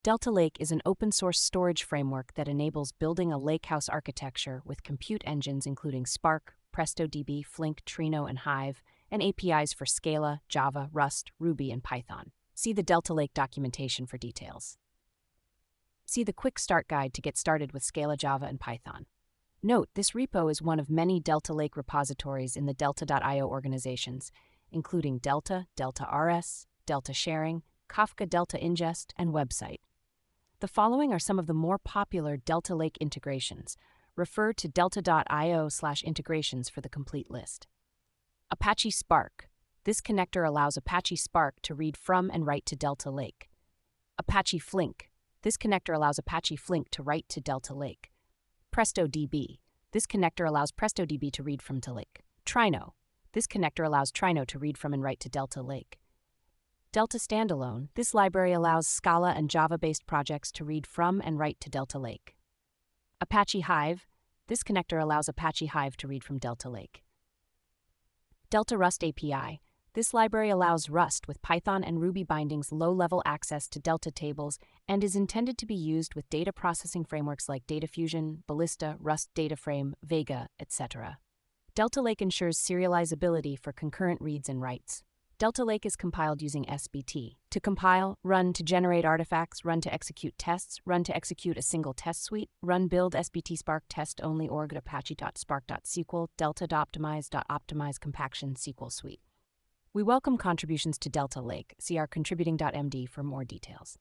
Delta Lake is an open-source storage framework that enables building a lakehouse architecture with compute engines including Spark, PrestoDB, Flink, Trino, and Hive, and APIs for Scala, Java, Rust, Ruby, and Python. See the Delta Lake documentation for details. See the quick start guide to get started with Scala, Java, and Python. Note, this repo is one of many Delta Lake repositories in the Delta.io organizations, including Delta, Delta RS, Delta Sharing, Kafka Delta Ingest, and Website. The following are some of the more popular Delta Lake integrations. Refer to delta.io/integrations for the complete list. Apache Spark. This connector allows Apache Spark to read from and write to Delta Lake. Apache Flink. This connector allows Apache Flink to write to Delta Lake. PrestoDB. This connector allows PrestoDB to read from to Lake. Trino. This connector allows Trino to read from and write to Delta Lake. Delta Standalone. This library allows Scala and Java-based projects to read from and write to Delta Lake. Apache Hive. This connector allows Apache Hive to read from Delta Lake. Delta Rust API. This library allows Rust with Python and Ruby bindings low-level access to Delta tables and is intended to be used with data processing frameworks like Data Fusion, Ballista, Rust Data Frame, Vega, etc. Delta Lake ensures serializability for concurrent reads and writes. Delta Lake is compiled using SBT. To compile, run to generate artifacts, run to execute tests, run to execute a single test suite, run build SBT Spark test only org apache.spark.sql delta.optimize compaction SQL suite. We welcome contributions to Delta Lake. See our contributing.md for more details.